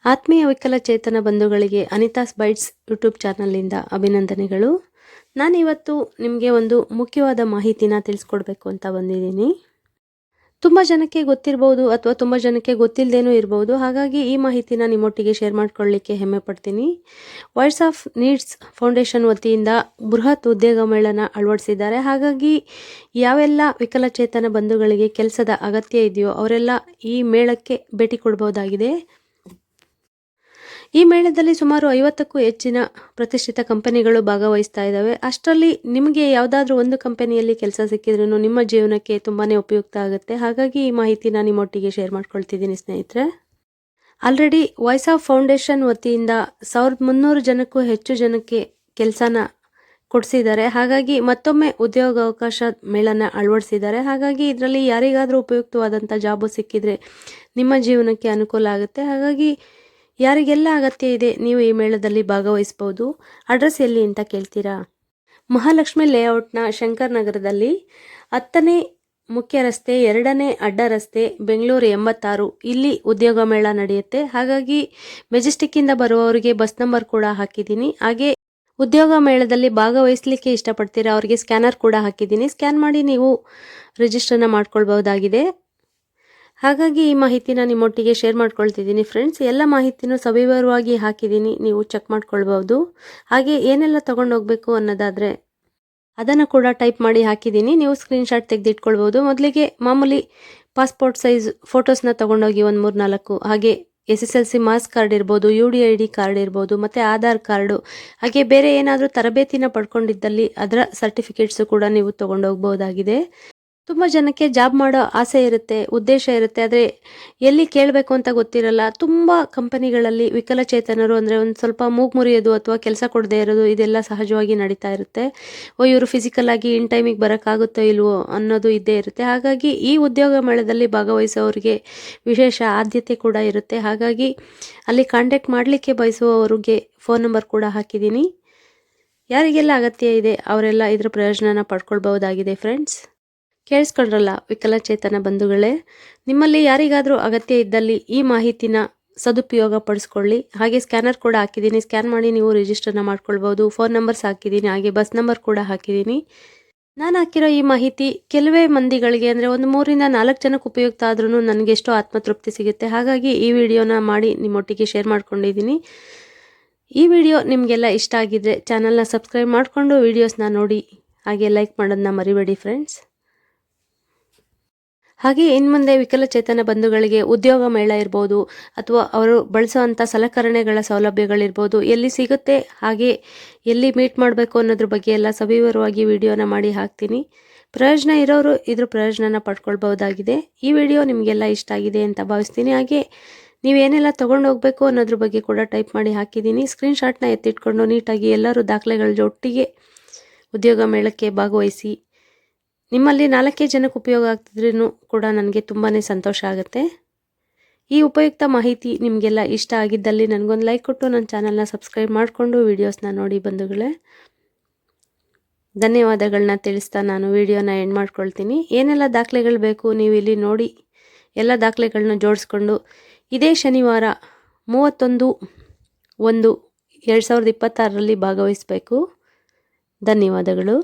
ಆತ್ಮೀಯ ವಿಕಲಚೇತನ ಬಂಧುಗಳಿಗೆ ಅನಿತಾಸ್ ಬೈಟ್ಸ್ ಯೂಟ್ಯೂಬ್ ಚಾನಲ್ನಿಂದ ಅಭಿನಂದನೆಗಳು. ನಾನಿವತ್ತು ನಿಮಗೆ ಒಂದು ಮುಖ್ಯವಾದ ಮಾಹಿತಿನ ತಿಳಿಸ್ಕೊಡ್ಬೇಕು ಅಂತ ಬಂದಿದ್ದೀನಿ. ತುಂಬ ಜನಕ್ಕೆ ಗೊತ್ತಿರ್ಬೋದು ಅಥವಾ ತುಂಬ ಜನಕ್ಕೆ ಗೊತ್ತಿಲ್ಲದೇನೂ ಇರ್ಬೋದು. ಹಾಗಾಗಿ ಈ ಮಾಹಿತಿನ ನಿಮ್ಮೊಟ್ಟಿಗೆ ಶೇರ್ ಮಾಡ್ಕೊಳ್ಳಿಕ್ಕೆ ಹೆಮ್ಮೆ ಪಡ್ತೀನಿ. ವಾಯ್ಸ್ ಆಫ್ ನೀಡ್ಸ್ ಫೌಂಡೇಶನ್ ವತಿಯಿಂದ ಬೃಹತ್ ಉದ್ಯೋಗ ಮೇಳನ ಅಳವಡಿಸಿದ್ದಾರೆ. ಹಾಗಾಗಿ ಯಾವೆಲ್ಲ ವಿಕಲಚೇತನ ಬಂಧುಗಳಿಗೆ ಕೆಲಸದ ಅಗತ್ಯ ಇದೆಯೋ ಅವರೆಲ್ಲ ಈ ಮೇಳಕ್ಕೆ ಭೇಟಿ ಕೊಡ್ಬೋದಾಗಿದೆ. ಈ ಮೇಳದಲ್ಲಿ ಸುಮಾರು 50ಕ್ಕೂ ಹೆಚ್ಚಿನ ಪ್ರತಿಷ್ಠಿತ ಕಂಪನಿಗಳು ಭಾಗವಹಿಸ್ತಾ ಇದ್ದಾವೆ. ಅಷ್ಟರಲ್ಲಿ ನಿಮಗೆ ಯಾವುದಾದ್ರೂ ಒಂದು ಕಂಪನಿಯಲ್ಲಿ ಕೆಲಸ ಸಿಕ್ಕಿದ್ರೂ ನಿಮ್ಮ ಜೀವನಕ್ಕೆ ತುಂಬಾ ಉಪಯುಕ್ತ ಆಗುತ್ತೆ. ಹಾಗಾಗಿ ಈ ಮಾಹಿತಿನ ನಿಮ್ಮೊಟ್ಟಿಗೆ ಶೇರ್ ಮಾಡ್ಕೊಳ್ತಿದ್ದೀನಿ ಸ್ನೇಹಿತರೆ. ಆಲ್ರೆಡಿ ವಾಯ್ಸ್ ಆಫ್ ಫೌಂಡೇಶನ್ ವತಿಯಿಂದ 1300 ಜನಕ್ಕೂ ಹೆಚ್ಚು ಜನಕ್ಕೆ ಕೆಲಸನ ಕೊಡಿಸಿದ್ದಾರೆ. ಹಾಗಾಗಿ ಮತ್ತೊಮ್ಮೆ ಉದ್ಯೋಗಾವಕಾಶ ಮೇಳನ ಅಳವಡಿಸಿದ್ದಾರೆ. ಹಾಗಾಗಿ ಇದರಲ್ಲಿ ಯಾರಿಗಾದರೂ ಉಪಯುಕ್ತವಾದಂಥ ಜಾಬು ಸಿಕ್ಕಿದರೆ ನಿಮ್ಮ ಜೀವನಕ್ಕೆ ಅನುಕೂಲ ಆಗುತ್ತೆ. ಹಾಗಾಗಿ ಯಾರಿಗೆಲ್ಲ ಅಗತ್ಯ ಇದೆ ನೀವು ಈ ಮೇಳದಲ್ಲಿ ಭಾಗವಹಿಸ್ಬೋದು. ಅಡ್ರೆಸ್ ಎಲ್ಲಿ ಅಂತ ಕೇಳ್ತೀರಾ? ಮಹಾಲಕ್ಷ್ಮಿ ಲೇಔಟ್ನ ಶಂಕರ್ ನಗರದಲ್ಲಿ 10ನೇ ಮುಖ್ಯ ರಸ್ತೆ 2ನೇ ಅಡ್ಡ ರಸ್ತೆ ಬೆಂಗಳೂರು 86 ಇಲ್ಲಿ ಉದ್ಯೋಗ ಮೇಳ ನಡೆಯುತ್ತೆ. ಹಾಗಾಗಿ ಮೆಜೆಸ್ಟಿಕ್ಕಿಂದ ಬರುವವರಿಗೆ ಬಸ್ ನಂಬರ್ ಕೂಡ ಹಾಕಿದ್ದೀನಿ. ಹಾಗೆ ಉದ್ಯೋಗ ಮೇಳದಲ್ಲಿ ಭಾಗವಹಿಸಲಿಕ್ಕೆ ಇಷ್ಟಪಡ್ತೀರಾ ಅವರಿಗೆ ಸ್ಕ್ಯಾನರ್ ಕೂಡ ಹಾಕಿದ್ದೀನಿ. ಸ್ಕ್ಯಾನ್ ಮಾಡಿ ನೀವು ರಿಜಿಸ್ಟರ್ನ ಮಾಡ್ಕೊಳ್ಬಹುದಾಗಿದೆ. ಹಾಗಾಗಿ ಈ ಮಾಹಿತಿನ ನಿಮ್ಮೊಟ್ಟಿಗೆ ಶೇರ್ ಮಾಡ್ಕೊಳ್ತಿದ್ದೀನಿ ಫ್ರೆಂಡ್ಸ್. ಎಲ್ಲ ಮಾಹಿತಿನೂ ಸವಿವರವಾಗಿ ಹಾಕಿದ್ದೀನಿ, ನೀವು ಚೆಕ್ ಮಾಡ್ಕೊಳ್ಬಹುದು. ಹಾಗೆ ಏನೆಲ್ಲ ತೊಗೊಂಡೋಗ್ಬೇಕು ಅನ್ನೋದಾದರೆ ಅದನ್ನು ಕೂಡ ಟೈಪ್ ಮಾಡಿ ಹಾಕಿದ್ದೀನಿ, ನೀವು ಸ್ಕ್ರೀನ್ಶಾಟ್ ತೆಗೆದಿಟ್ಕೊಳ್ಬೋದು. ಮೊದಲಿಗೆ ಮಾಮೂಲಿ ಪಾಸ್ಪೋರ್ಟ್ ಸೈಜ್ ಫೋಟೋಸ್ನ ತೊಗೊಂಡೋಗಿ ಒಂದು 3-4, ಹಾಗೆ SSLC ಮಾರ್ಕ್ಸ್ ಕಾರ್ಡ್ ಇರ್ಬೋದು, UDID ಕಾರ್ಡ್ ಇರ್ಬೋದು, ಮತ್ತು ಆಧಾರ್ ಕಾರ್ಡು, ಹಾಗೆ ಬೇರೆ ಏನಾದರೂ ತರಬೇತಿನ ಪಡ್ಕೊಂಡಿದ್ದಲ್ಲಿ ಅದರ ಸರ್ಟಿಫಿಕೇಟ್ಸು ಕೂಡ ನೀವು ತೊಗೊಂಡೋಗ್ಬೋದಾಗಿದೆ. ತುಂಬ ಜನಕ್ಕೆ ಜಾಬ್ ಮಾಡೋ ಆಸೆ ಇರುತ್ತೆ, ಉದ್ದೇಶ ಇರುತ್ತೆ, ಆದರೆ ಎಲ್ಲಿ ಕೇಳಬೇಕು ಅಂತ ಗೊತ್ತಿರಲ್ಲ. ತುಂಬ ಕಂಪನಿಗಳಲ್ಲಿ ವಿಕಲಚೇತನರು ಅಂದರೆ ಒಂದು ಸ್ವಲ್ಪ ಮೂಗು ಮುರಿಯೋದು ಅಥವಾ ಕೆಲಸ ಕೊಡದೇ ಇರೋದು ಇದೆಲ್ಲ ಸಹಜವಾಗಿ ನಡೀತಾ ಇರುತ್ತೆ. ಇವರು ಫಿಸಿಕಲ್ ಆಗಿ ಇನ್ ಟೈಮಿಗೆ ಬರೋಕ್ಕಾಗುತ್ತೋ ಇಲ್ವೋ ಅನ್ನೋದು ಇದ್ದೇ ಇರುತ್ತೆ. ಹಾಗಾಗಿ ಈ ಉದ್ಯೋಗ ಮೇಳದಲ್ಲಿ ಭಾಗವಹಿಸೋರಿಗೆ ವಿಶೇಷ ಆದ್ಯತೆ ಕೂಡ ಇರುತ್ತೆ. ಹಾಗಾಗಿ ಅಲ್ಲಿ ಕಾಂಟ್ಯಾಕ್ಟ್ ಮಾಡಲಿಕ್ಕೆ ಬಯಸುವವರಿಗೆ ಫೋನ್ ನಂಬರ್ ಕೂಡ ಹಾಕಿದ್ದೀನಿ. ಯಾರಿಗೆಲ್ಲ ಅಗತ್ಯ ಇದೆ ಅವರೆಲ್ಲ ಇದರ ಪ್ರಯೋಜನನ ಪಡ್ಕೊಳ್ಬಹುದಾಗಿದೆ ಫ್ರೆಂಡ್ಸ್. ಕೇಳಿಸ್ಕೊಂಡ್ರಲ್ಲ ವಿಕಲಚೇತನ ಬಂಧುಗಳೇ, ನಿಮ್ಮಲ್ಲಿ ಯಾರಿಗಾದರೂ ಅಗತ್ಯ ಇದ್ದಲ್ಲಿ ಈ ಮಾಹಿತಿನ ಸದುಪಯೋಗ ಪಡಿಸ್ಕೊಳ್ಳಿ. ಹಾಗೆ ಸ್ಕ್ಯಾನರ್ ಕೂಡ ಹಾಕಿದ್ದೀನಿ, ಸ್ಕ್ಯಾನ್ ಮಾಡಿ ನೀವು ರಿಜಿಸ್ಟರ್ನ ಮಾಡ್ಕೊಳ್ಬೋದು. ಫೋನ್ ನಂಬರ್ಸ್ ಹಾಕಿದ್ದೀನಿ, ಹಾಗೆ ಬಸ್ ನಂಬರ್ ಕೂಡ ಹಾಕಿದ್ದೀನಿ. ನಾನು ಹಾಕಿರೋ ಈ ಮಾಹಿತಿ ಕೆಲವೇ ಮಂದಿಗಳಿಗೆ ಅಂದರೆ ಒಂದು 3-4 ಜನಕ್ಕೆ ಉಪಯುಕ್ತ ಆದ್ರೂ ನನಗೆ ಎಷ್ಟೋ ಆತ್ಮತೃಪ್ತಿ ಸಿಗುತ್ತೆ. ಹಾಗಾಗಿ ಈ ವಿಡಿಯೋನ ಮಾಡಿ ನಿಮ್ಮೊಟ್ಟಿಗೆ ಶೇರ್ ಮಾಡ್ಕೊಂಡಿದ್ದೀನಿ. ಈ ವಿಡಿಯೋ ನಿಮಗೆಲ್ಲ ಇಷ್ಟ ಆಗಿದ್ರೆ ಚಾನಲ್ನ ಸಬ್ಸ್ಕ್ರೈಬ್ ಮಾಡಿಕೊಂಡು ವಿಡಿಯೋಸ್ನ ನೋಡಿ, ಹಾಗೆ ಲೈಕ್ ಮಾಡೋದನ್ನ ಮರಿಬೇಡಿ ಫ್ರೆಂಡ್ಸ್. ಹಾಗೆ ಇನ್ನು ಮುಂದೆ ವಿಕಲಚೇತನ ಬಂಧುಗಳಿಗೆ ಉದ್ಯೋಗ ಮೇಳ ಇರ್ಬೋದು ಅಥವಾ ಅವರು ಬಳಸುವಂಥ ಸಲಕರಣೆಗಳ ಸೌಲಭ್ಯಗಳಿರ್ಬೋದು ಎಲ್ಲಿ ಸಿಗುತ್ತೆ, ಹಾಗೆ ಎಲ್ಲಿ ಮೀಟ್ ಮಾಡಬೇಕು ಅನ್ನೋದ್ರ ಬಗ್ಗೆ ಎಲ್ಲ ಸವಿವರವಾಗಿ ವಿಡಿಯೋನ ಮಾಡಿ ಹಾಕ್ತೀನಿ. ಪ್ರಯೋಜನ ಇರೋರು ಇದ್ರ ಪ್ರಯೋಜನನ ಪಡ್ಕೊಳ್ಬಹುದಾಗಿದೆ. ಈ ವಿಡಿಯೋ ನಿಮಗೆಲ್ಲ ಇಷ್ಟ ಆಗಿದೆ ಅಂತ ಭಾವಿಸ್ತೀನಿ. ಹಾಗೆ ನೀವೇನೆಲ್ಲ ತೊಗೊಂಡೋಗ್ಬೇಕು ಅನ್ನೋದ್ರ ಬಗ್ಗೆ ಕೂಡ ಟೈಪ್ ಮಾಡಿ ಹಾಕಿದ್ದೀನಿ. ಸ್ಕ್ರೀನ್ಶಾಟ್ನ ಎತ್ತಿಟ್ಕೊಂಡು ನೀಟಾಗಿ ಎಲ್ಲರೂ ದಾಖಲೆಗಳ ಒಟ್ಟಿಗೆ ಉದ್ಯೋಗ ಮೇಳಕ್ಕೆ ಭಾಗವಹಿಸಿ. ನಿಮ್ಮಲ್ಲಿ 4 ಜನಕ್ಕೆ ಉಪಯೋಗ ಆಗ್ತಿದ್ರೂ ಕೂಡ ನನಗೆ ತುಂಬಾ ಸಂತೋಷ ಆಗುತ್ತೆ. ಈ ಉಪಯುಕ್ತ ಮಾಹಿತಿ ನಿಮಗೆಲ್ಲ ಇಷ್ಟ ಆಗಿದ್ದಲ್ಲಿ ನನಗೊಂದು ಲೈಕ್ ಕೊಟ್ಟು ನನ್ನ ಚಾನಲ್ನ ಸಬ್ಸ್ಕ್ರೈಬ್ ಮಾಡಿಕೊಂಡು ವಿಡಿಯೋಸ್ನ ನೋಡಿ ಬಂಧುಗಳೇ. ಧನ್ಯವಾದಗಳನ್ನ ತಿಳಿಸ್ತಾ ನಾನು ವಿಡಿಯೋನ ಎಂಡ್ ಮಾಡ್ಕೊಳ್ತೀನಿ. ಏನೆಲ್ಲ ದಾಖಲೆಗಳು ಬೇಕು ನೀವು ಇಲ್ಲಿ ನೋಡಿ, ಎಲ್ಲ ದಾಖಲೆಗಳನ್ನ ಜೋಡಿಸ್ಕೊಂಡು ಇದೇ ಶನಿವಾರ 31/1/2026 ಭಾಗವಹಿಸಬೇಕು. ಧನ್ಯವಾದಗಳು.